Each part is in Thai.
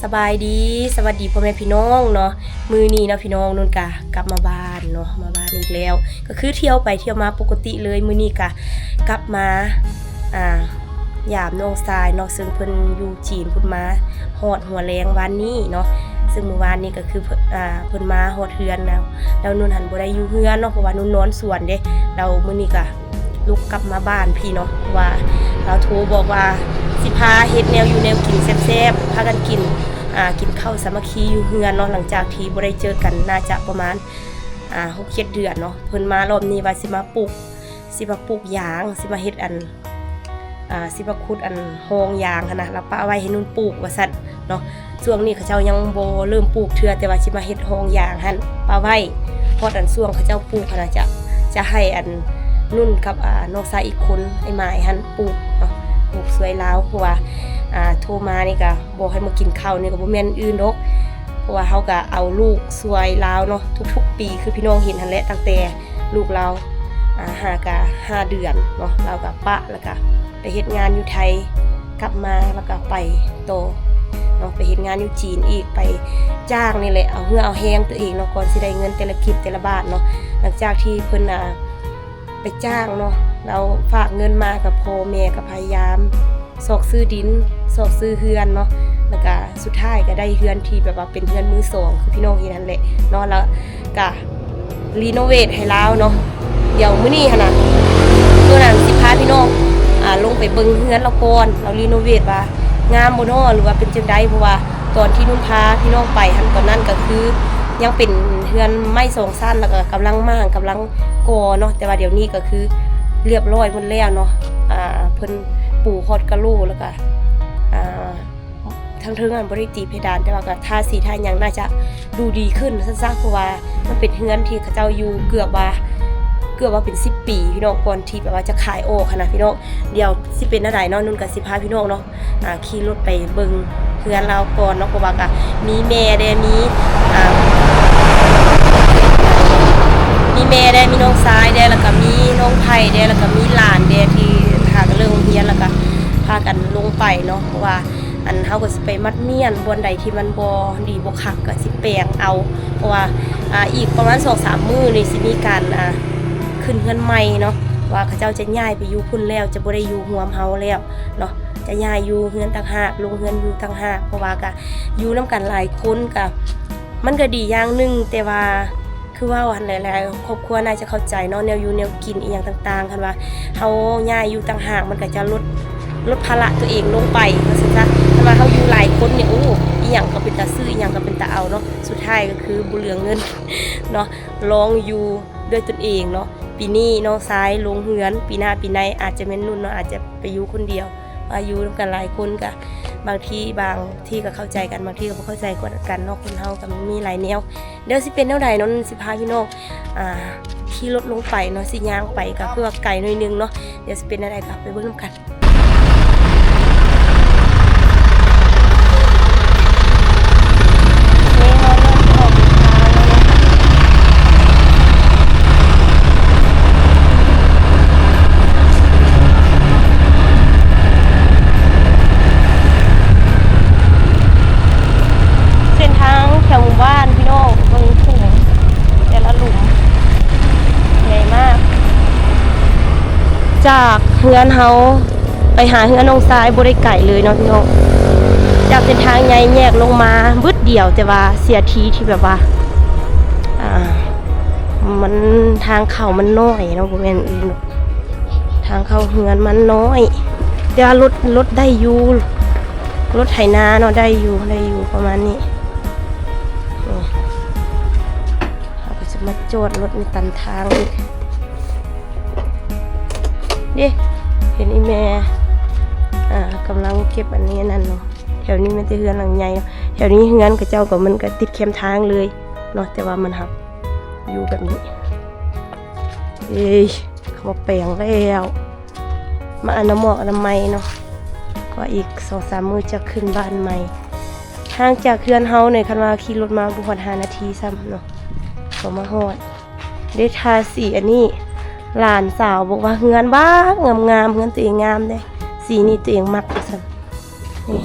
สบายดีสวัสดีพ่อแม่พี่น้องเนาะมือนี้เนาะพี่น้องนุ่นกะกลับมาบ้านเนาะมาบ้านอีกแล้วก็คือเที่ยวไปเที่ยวมาปกติเลยมือนี้กะกลับมายามน้องทรายเนาะซึ่งเพิ่นอยู่จีนเพิ่นมาฮอดหัวแรงวันนี้เนาะซึ่งเมื่อวานนี้ก็คือเพิ่นมาฮอดเฮือนแล้วนุ่นหันบ่ได้อยู่เฮือนเนาะเพราะว่านุ่นนอนสวนเด้แล้วมื้อนี้ก็ลุกกลับมาบ้านพี่เนาะว่าเราโทรบอกว่าสิพาเฮ็ดแนวอยู่แนวกินแซ่บๆพากันกินข้าวสามัคคีอยู่เฮือนเนาะหลังจากที่บ่ได้เจอกันน่าจะประมาณ6-7 เดือนเนาะเพิ่นมารอบนี้ว่าสิมาปลูกยางสิมาเฮ็ดสิมาขุดโฮงยางหั่นน่ะแล้วป้าไว้ให้นุ่นปลูกว่าซั่นเนาะช่วงนี้เขาเจ้ายังบ่เริ่มปลูกเทื่อแต่ว่าสิมาเฮ็ดโฮงยางหั่นป้าไว้พอช่วงเขาเจ้าปลูกหั่นน่ะจะให้นุ่นกับน้องชายอีกคนไอ้หมายหั่นปลูกเนาะปลูกสวยลาวเพราะว่าโทรมานี่ก็บอกให้มากินข้าวนี่ก็บ่แม่นอื่นดอกเพราะว่าเฮาก็เอาลูกสวยลาวเนาะทุกๆปีคือพี่น้องเห็นหั่นแหละตั้งแต่ลูกเรา5 เดือนเนาะเราก็ปะแล้วก็ไปเฮ็ดงานอยู่ไทยกลับมาแล้วก็ไปโตเนาะไปเฮ็ดงานอยู่จีนอีกไปจ้างนี่แหละเอาเหือเอาแฮงตัวเองเนาะก่อนสิได้เงินแต่ละกิบแต่ละบาทเนาะหลังจากที่เพิ่นไปจ้างเนาะเราฝากเงินมากับพ่อแม่ก็พยายามซอกซื้อดินซอกซื้อเฮือนเนาะแล้วก็สุดท้ายก็ได้เฮือนที่แบบว่าเป็นเฮือนมือสองคือพี่น้องเห็นนั่นแหละเนาะแล้วก็รีโนเวทให้แล้วเนาะเดี๋ยวมื้อนี้หั่นน่ะตัวนั้นสิพาพี่น้องลงไปเบิ่งเฮือนเราก่อนเรารีโนเวทว่างามบ่เนาะหรือว่าเป็นจังได๋เพราะว่าตอนที่นุ่นพาพี่น้องไปหั่นตอนนั้นก็คือยังเป็นเฮือนไม้2ชั้นแล้วก็กำลังก่อเนาะแต่ว่าเดี๋ยวนี้ก็คือเรียบร้อยหมดแล้วเนาะเพิ่นปูฮอดกะโหลแล้วก็ทั้งเบ่ได้ตีเพดานแต่ว่าก็ทาสีทาหยังน่าจะดูดีขึ้นซั่นๆเพราะว่ามันเป็นเฮือนที่เขาเจ้าอยู่เกือบว่าเป็น10 ปีพี่น้องก่อนที่แบบว่าจะขายออกขนาดพี่น้องเดี๋ยวสิเป็นอะไรเนาะนุ่นกับสิพาพี่น้องเนาะขี่รถไปเบิ่งเฮือนเราก่อนเนาะเพราะว่าก็มีแม่ได้มีน้องชายได้แล้วก็มีน้องไผ่ได้แล้วก็มีหลานได้ที่พากันเลิกโรงเรียนแล้วก็พากันลงไปเนาะเพราะว่าเฮาก็สิไปมัดเมียนบนใดที่มันบ่ดีบ่คักก็สิแปลงเอาเพราะว่าอีกประมาณ 2-3 มื้อนี่สิมีการขึ้นเฮือนใหม่เนาะว่าเขาเจ้าจะย้ายไปอยู่พุ่นแล้วจะบ่ได้อยู่ร่วมเฮาแล้วเนาะจะย้ายอยู่เฮือนต่างหากลงเฮือนอยู่ต่างหากเพราะว่าก็อยู่นํกันหลายคนก็มันก็ดีอย่างนึงแต่ว่าคือว่าหลายๆครอบครัวน่าจะเข้าใจเนาะแนวอยู่แนวกินอีหยังต่างๆคันว่าเฮาย้ายอยู่ต่างหากมันก็จะลดภาระตัวเองลงไปว่าซั่นซะถ้าว่าเฮาอยู่หลายคนเนี่ยโอ้อีหยังก็เป็นตาซื้ออีหยังก็เป็นตาเอาเนาะสุดท้ายก็คือบ่เหลือเงินเนาะลองอยู่ด้วยตนเองเนาะปีนี้น้องชายลงเฮือนปีหน้าปีในอาจจะแม่นนุ่นเนาะอาจจะไปอยู่คนเดียวว่าอยู่นำกันหลายคนก็บางที่ก็เข้าใจกันบางที่ก็บ่เข้าใจกันเนาะคนเฮาก็มีหลายแนวเดี๋ยวสิเป็นแนวใดเนาะสิพาพี่น้องขี่รถลงไปเนาะสิย่างไปก็คือว่าไกลหน่อยนึงเนาะเดี๋ยวสิเป็นอะไรก็ไปเบิ่งนำกันจากเฮือนเฮาไปหาเฮือนน้องชายบ่ได้ไกลเลยเนาะพี่น้องจากเส้นทางใหญ่แยกลงมาบึดเดียวแต่ว่าเสียทีที่แบบว่ามันทางเข้ามันน้อยเนาะบ่แม่นอื่นทางเข้าเฮือนมันน้อยแต่ว่ารถได้อยู่รถไถนาเนาะได้อยู่ประมาณนี้เราก็จะมาจอดรถในตันทางอีกดิเห็นอีแม่กำลังเก็บอันนี้นั่นเนาะแถวนี้มันจะเฮือนหลังใหญ่แถวนี้เฮือนกับเจ้าก็มันก็ติดเข้มทางเลยเนาะแต่ว่ามันหักอยู่แบบนี้เขามาแปลงแล้วมาอนามัยเนาะก็อีก 2-3 มื้อจะขึ้นบ้านใหม่ห่างจากเฮือนเฮาเนี่ยคันว่าขี่รถมาบ่ฮอด5 นาทีซ้ำเนาะก็มาฮอดได้ทาสีอันนี้หลานสาวบอกว่าเฮือนบ้างามเฮือนตัวเองงามเด้สีนี้ตัวเองมักซั่นนี่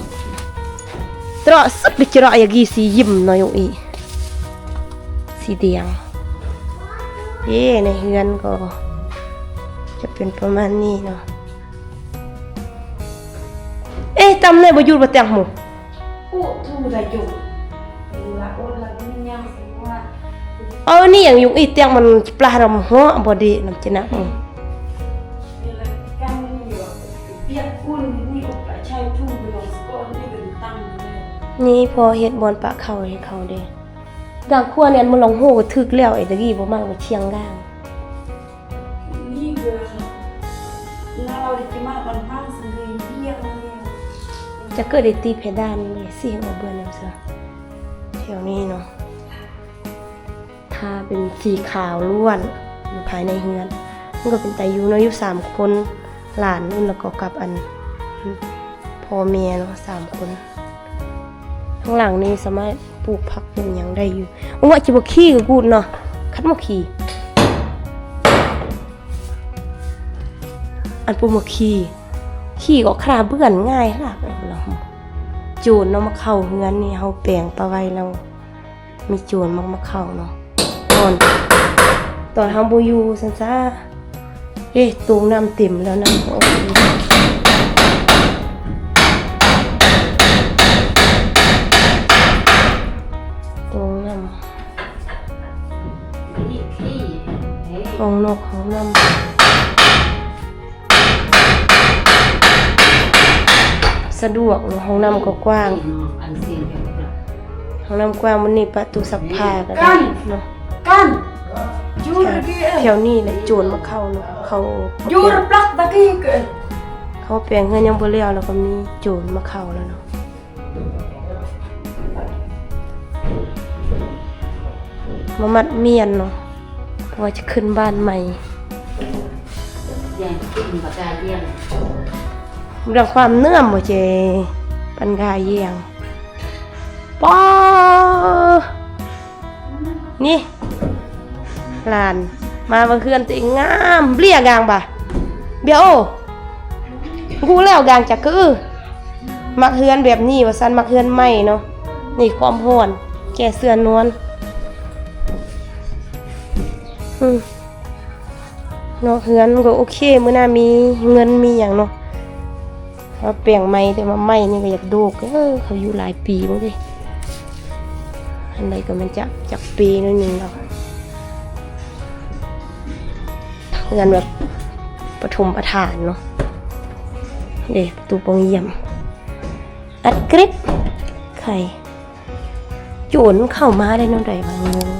ตรอสักดิจรออย่างกี่สียิ้มหน่อยอีสีแดงในเฮือนก็จะเป็นประมาณนี้เนาะตำในบ่อยู่บ่แตงหมูทูได้อยู่ละโอ้ละนี่ยังสิว่านี่อย่างอยู่อีแตงมันปลารำหัวบ่ดีน้ำจะนะนี่พอเฮ็ดบอนปะเข้าให้เขาเด้กลางครัวเนี่ยมันลองโหถึกแล้วไอ้ตะกี้บ่มากว่าเชียงก้างนี่เด้อเราได้กินมาปันพังสังเกตเรียกแล้วจะเกิดได้ตีเพดานนี่เสียงเอาเบิ่นเอาซะแถวนี้เนาะถ้าเป็นสีขาวล้วนอยู่ภายในเฮือนมันก็เป็นตาอยู่เนาะอยู่3คนหลานนู่นแล้วก็กับอันพ่อแม่เนาะ3คนข้างหลังนี้สามารถปลูกผักปลูกหยังได้อยู่ว่าจิบ่ขี้ก็กูดเนาะคัดบ่ขี้อันปลูกบ่ขี้ก็คราเบื่อนง่ายค่ะเราโจรเนาะมาเข้าเฮือนนี่เฮาแปลงปลาไว้แล้วมีโจรมาเข้าเนาะตอนเฮาบ่อยู่ซั่นซะตูงน้ำเต็มแล้วนะโอเคห้องนอกห้องน้ำสะดวกห้องน้ำก็กว้างห้องน้ำกว้างมันนี่ประตูซักผ้ากันเนาะแถวนี้เลยโจรมาเข้าเนาะเขายูรปลักตะกี้เกิดเขาแปลงเงินยังบ่แล้วแล้วก็มีโจรมาเข้าแล้วเนาะมามัดเมียนเนาะเพราะว่าจะขึ้นบ้านใหม่ยังกินปากกาเยี่ยงเรื่องความเนื่อมบ่เจปันกาเยี่ยงป้อนี่หลานมาบางคืนตัวเองงามเบี้ยกางบ่ะเบี้ยโอ้กูแล้วกางจักคือมักเฮือนแบบนี้ว่าซั่นมักเฮือนใหม่เนาะนี่ความฮ้อนแก่เสื้อนวลเนาะเฮือนก็โอเคมื้อหน้ามีเงินมีหยังเนาะว่าเปลี่ยนใหม่แต่ว่าใหม่นี่ก็อยากโดกเขาอยู่หลายปีมั้งดิอันใดก็มันจักปีนึงแล้วเฮือนแบบปฐมประธานเนาะประตูปองเยี่ยมอัดกริปไข่โจรเข้ามาได้นำใดบางงง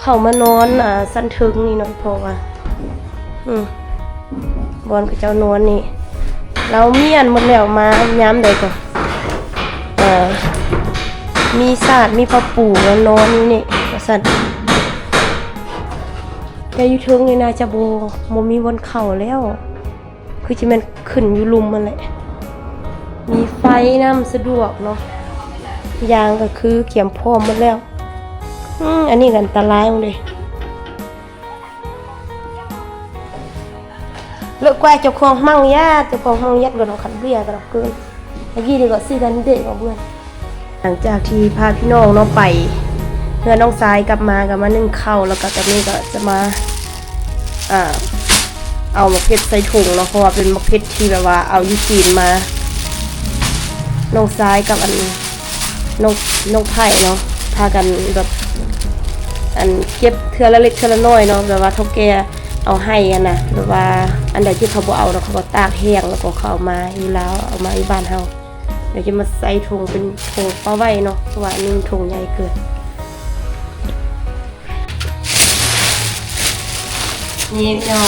เข้ามานอนสันทึงนี่เนาะพอว่าบอนกับเจ้านอนนี่เราเมียนหมดแล้วมาย้ำใดก่อนมีศาสตร์มีปลาปูแล้วนอนนี่สัตว์แต่อยู่ทึงนี่นาจะโมมีบนเข่าแล้วคือจะมันขึ้นอยู่ลุมมันแหละมีไฟน้ำสะดวกเนาะยางก็คือเขียมพร้อมหมดแล้วอันนี้กันตะไลมั้งเลยเลิกแกวเจ้าของมั่งญาติเจ้าของมั่งญาติก็ต้องขัดเบี้ยก็ต้องเกินเมื่อกี้เด็กก็ซื้อกันเด็กกับเพื่อนหลังจากที่พาพี่น้องเนาะไปเพื่อนน้องสายกลับมานึ่งข้าวแล้วก็ตอนนี้ก็จะมาเอามะเขือใส่ถุงเนาะเพราะว่าเป็นมะเขือที่แบบว่าเอาอยู่จีนมาน้องสายกับน้องไผ่เนาะพากันแบบเก็บเทื่อละเล็กเทื่อละน้อยเนาะแบบว่าเท่าแก่เอาให้กันนะแบบว่าอันใดที่เขาบ่เอาเขาก็ตากแห้งแล้วก็เขาเอามาอยู่แล้วเอามาอยู่บ้านเฮาเดี๋ยวจะมาใส่ถุงเป็นถุงเอาไว้เนาะเพราะว่านี่ถุงใหญ่เกินนี่เนาะ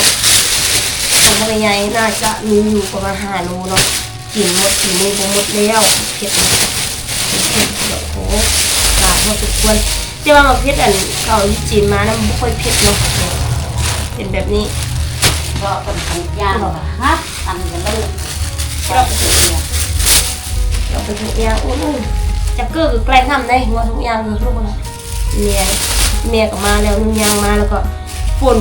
ถุงใหญ่น่าจะมีอยู่ประมาณ5 โลเนาะกินหมดกินนี่บ่หมดแล้วเผ็ดโอ้โหหลายพอสมควรแต่ว่าเผ็ดเขาอยู่จีนมานะไม่ค่อยเผ็ดเนาะเป็นแบบนี้ก็เป็นทำย่างฮะทำกันเลยเราไปถึงย่างจักเกอร์ก็แกล้งทำได้หัวทุกอย่างเลยลูกนะเมียก็มาแล้วนึ่งยางมาแล้วก็ฝน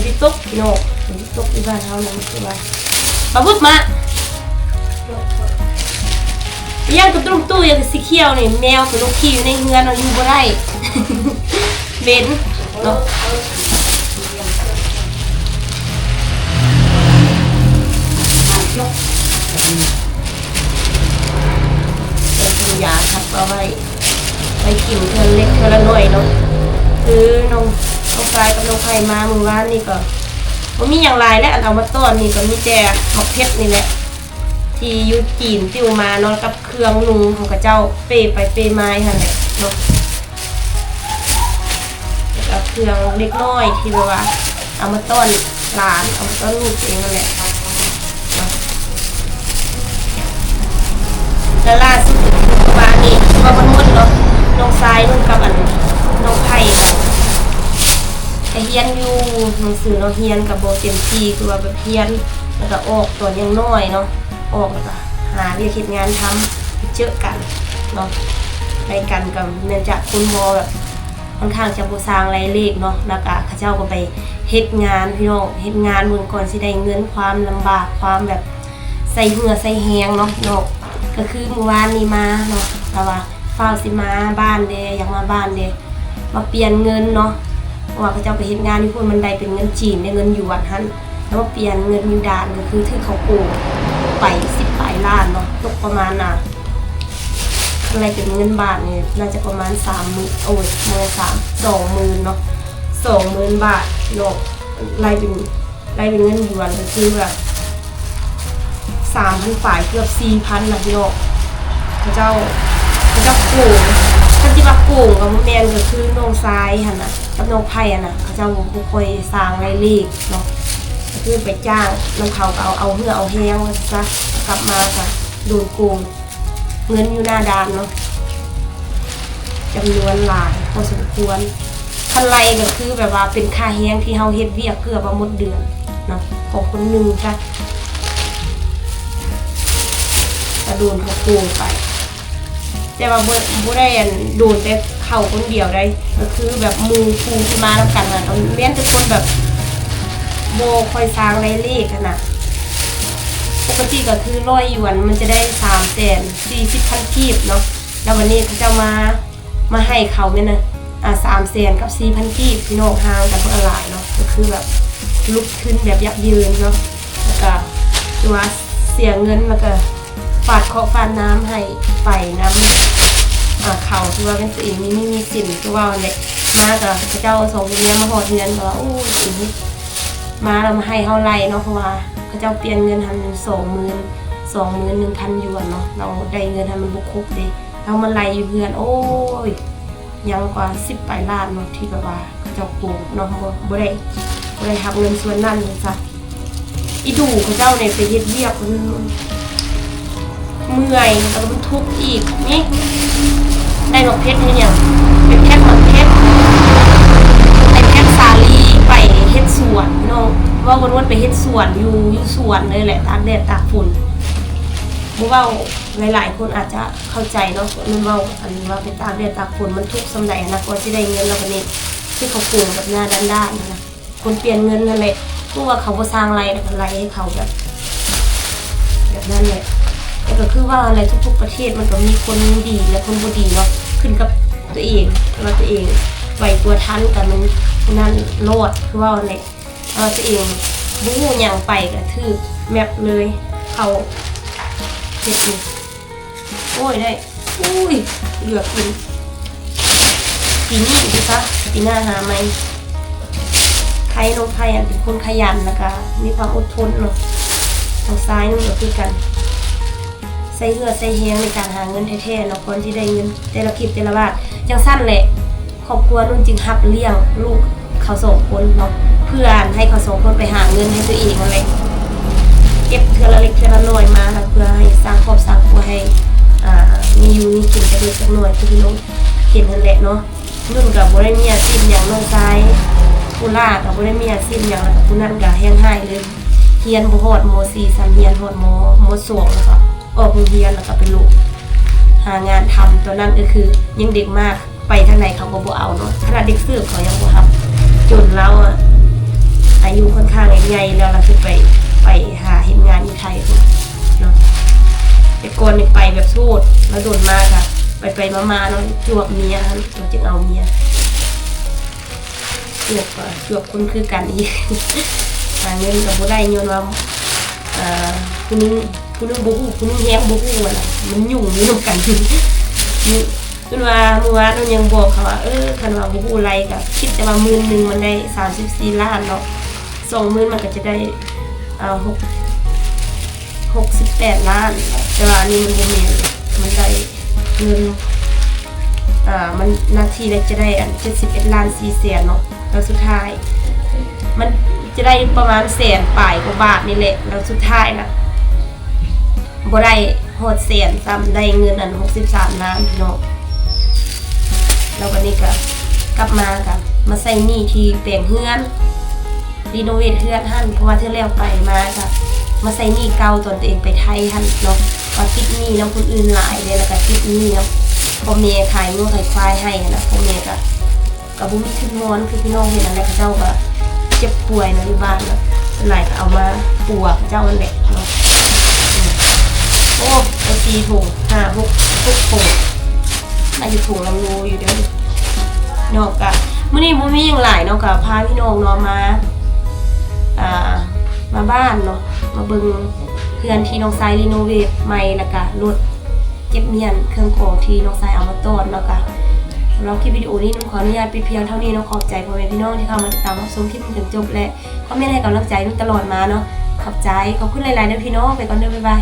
ที่ตกพี่น้องฝนที่ตกที่บ้านเขาเนี่ยคือว่าปลาบึกมา ย่างกระตุ้มตู้ยังสีเขียวนี่แมวกับลูกขี้อยู่ในเฮือนเราอยู่บ่ได้ เบนเนาะเป็นยาครับเอาไว้ไปกินเทือนเล็กเทือนละหน่อยเนาะคือน้องกายกับน้องไผ่มาเมื่อวานนี่ก็มันมีอย่างไรและเอามาต้อนนี่ก็มีแต่หมกเพชรนี่แหละที่ยูจีนติวมาเนาะกับเครื่องนุ่งของกระเจ้าเปไปเปไม้ค่ะแหละเนาะกับเครื่องเล็กน้อยที่แบบว่าเอามาต้อนหลานเอามาต้อนลูกเองนั่นแหละแล้วล่าสุดคือว่านี่ว่ามันมืดเนาะน้องซ้ายนุ่งกับอันน้องไผ่เฮียนอยู่หนังสือเราเฮียนกับโบเต็มที่คือว่าแบบเฮียนแล้วก็ออกตัวยังน้อยเนาะออกแล้วก็หาเรียกงานทำเจอกันเนาะในกันกับเนื่องจากคุณโมแบบค่อนข้างจะบูสร้างไรเลขเนาะแล้วก็ข้าเจ้าก็ไปเฮ็ดงานพี่น้องเฮ็ดงานเมืองก่อนสิได้เงินความลำบากความแบบใส่เหงื่อใส่แหงเนาะเนาะก็คือเมื่อวานนี้มาเนาะแต่ว่าฟ้าวสิมาบ้านเดยอยากมาบ้านเดยมาเปลี่ยนเงินเนาะว่าเขาเจ้าไปเฮ็ดงานที่พูดมันได้เป็นเงินจีนได้เงินหยวนหั่นแล้วมาเปลี่ยนเงินยูดานก็คือถือเขาโกงไป10 ปลายล้านเนาะตกประมาณน่ะอะไรเป็นเงินบาทนี่น่าจะประมาณ30,000โอ้ยมื้อ20,000เนาะ20,000 บาทเนาะรายเป็นเงินหยวนก็คือแบบ3,000 ฝ่ายเกือบ 4,000 น่ะพี่น้องเขาเจ้าโกงคันที่ว่าโกงกับแม่นก็คือน้องซ้ายหั่นน่ะกับน้องไผ่น่ะเขาเจ้าบ่ค่อยสร้างรายเลขเนาะก็คือไปจ้างน้องเขาก็เอาเหือเอาแฮงซะกลับมาค่ะโดนโกงเงินอยู่หน้าด่านเนาะจำนวนหลายพอสมควรคันไรก็คือแบบว่าเป็นค่าแฮงที่เฮาเฮ็ดเวียกเกือบว่าหมดเดือนเนาะของคนนึงค่ะก็โดนเขาโกงไปแต่ว่าบ่ได้โดนแต่เขาคนเดียวได้ก็คือแบบมูฟูที่มาแล้วกันน่ะเลี้ยงแต่คนแบบโบคอยสร้างรายเลขขนาดปกติก็คือ100 หยวนมันจะได้340,000 กีบเนาะแล้ววันนี้เขาจะมาให้เขาเนี่ยนะ300,000 กับ 4,000 กีบพี่น้องห่างกันเท่าไหร่เนาะก็คือแบบลุกขึ้นแบบยับยืนเนาะแล้วก็คือว่าเสียเงินแล้วก็ฝาดเคาะฟาดน้ำให้ไปน้ำเขาที่ว่าเป็นตัวเองนี่ไม่มีสินคือว่าเนี่ยมากับพระเจ้าส่งเงินมาหอดเงินว่าโอ้ยมาเรามาให้เท่าไรเนาะเพราะว่าพระเจ้าเปลี่ยนเงินทัน21,000 หยวนเนาะเราได้เงินทันมันบุกคุกเลยเรามาไล่อยู่เพื่อนโอ้ยยังกว่า10 ปลายล้านเนาะที่แบบว่าพระเจ้าโกงเนาะบ่ได้ทับเงินส่วนนั้นเลยจ้ะอีดูพระเจ้าเนี่ยไปเฮ็ดเวียกมันเมื่อยแล้วมันทุกข์อีกนี่ได้หมกเพชรให้เนี่ยเป็นเพชรหมกเพชรเป็นเพชรสาลีไปเฮ็ดสวนเนาะว่าวันไปเฮ็ดสวนอยู่สวนเลยแหละตากแดดตากฝนบ่เว้าหลายๆคนอาจจะเข้าใจเนาะมันเว้าอันนี้ว่าเป็นตากแดดตากฝนมันทุกข์สำใดนะกว่าสิได้เงินแล้วบัดนี้ที่เขาโกงแบบหน้าด้านๆนะคนเปลี่ยนเงินนั่นแหละตัวว่าเขาบ่สร้างไรแต่ไรให้เขาแบบนั้นแหละก็คือว่าอะไรทุกๆประเทศมันก็มีคนดีและคนบ่ดีเนาะขึ้นกับตัวเองว่าตัวเองไหวตัวทันกับมันนั่นโลดคือว่าอะไรตัวเองบู๊อย่างไปก็ถือแมปเลยเขาเจ็บนี่โอ้ยได้อุ้ยเหลือกินปีนี้ดูซะปีหน้าหาไหมใครน้องไทยเป็นคนขยันนะคะมีความอดทนเนาะทางซ้ายนู่นก็คือกันใส่เหือใส่แฮงในการหาเงินแท้ๆเนาะคนที่ได้เงินแต่ละคลิปแต่ละบาทจังสั้นแหละครอบครัวนุ่นจึงรับเลี้ยงลูกเขา2 คนเนาะเพื่อให้เขา2 คนไปหาเงินให้ตัวเองอะไรเก็บเทื่อละเล็กเทื่อละน้อยมาเพื่อให้สร้างครอบสร้างครัวให้มีอยู่มีกินจะเล็กสักหน่อยคือพี่น้องเห็นนั่นแหละเนาะนุ่นกับบ่ได้มีอาชีพอย่างน้องชายผู้ล่ากับบ่ได้มีอาชีพอย่างแล้วกับผู้นั้นก็แห้งหายเลยเฮียนบ่ฮอดม.4 3เฮียนฮอดม.2แล้วก็ออกโรงเรียนแล้วก็เป็นลูกหางานทำตัวนั้นก็คือยังเด็กมากไปทางไหนเขาก็บ่เอาเนาะขนาดเด็กซื้อเขายังบ่ทำจนเราอายุค่อนข้างใหญ่แล้วเราคือไปหาเฮ็ดงานอยู่ไทยเนาะไป แต่ก่อนนี่ไปแบบโสดแล้วโดนมากค่ะไปมาๆเนาะจวบเมียเราจึงเอาเมียจวบคนคือกันอีก หาเงินกับบ่ได้ย้อนว่าผู้นึงบ่ฮู้ผู้นึงแฮงบ่ฮู้น่ะมันยุ่งอยู่นำกันนี่คือว่าเมื่อวานเรายังบอกเขาว่าคันว่าบ่ฮู้ไรก็คิดแต่ว่ามื้อนึงมันได้34ล้านเนาะ20,000มันก็จะได้68ล้านแต่ว่านี่มันบ่แม่นมันได้เงินมันนาทีแรกจะได้71ล้าน4แสนเนาะแล้วสุดท้ายมันจะได้ประมาณแสนปลายกว่าบาทนี่แหละแล้วสุดท้ายนะบ่ได้ฮอดแสนซ้ำได้เงินอัน63ล้านเนาะแล้ววันนี้ก็กลับมาค่ะมาใส่หนี้ที่แปลงเฮือนรีโนเวทเฮือนหั่นเพราะว่าเทื่อแล้วไปมาค่ะมาใส่หนี้เก่าตอนตัวเองไปไทยหั่นเนาะว่าติดหนี้นำคนอื่นหลายเลยแล้วก็ติดหนี้นำพ่อแม่ขายงัวขายควายให้นะพ่อแม่ก็บ่มีทุนนอนคือพี่น้องเห็นนั่นแหละเขาเจ้าก็เจ็บป่วยนะที่บ้านนะหลายก็เอามาปัวเจ้านั่นแหละเนาะโอ้ไป4ถุง5 6ถุงน่าจะถุงลำโลอยู่เด้อเนาะก็มื้อนี้บ่มีหยังหลายเนาะก็พาพี่น้องเนาะมาบ้านเนาะมาเบิ่งเพื่อนที่น้องทรายรีโนเวทใหม่แล้วก็รถเก็บเมียนเครื่องของที่น้องทรายเอามาต้อนเนาะก็สำหรับคลิปวิดีโอนี้น้องขออนุญาตปิดเพียงเท่านี้น้องขอบใจพ่อแม่พี่น้องที่เข้ามาติดตามรับชมคลิปจนจบและคอมเมนต์ให้กำลังใจน้องตลอดมาเนาะขอบใจขอบคุณหลายๆเด้อพี่น้องไปก่อนเด้อบ๊ายบาย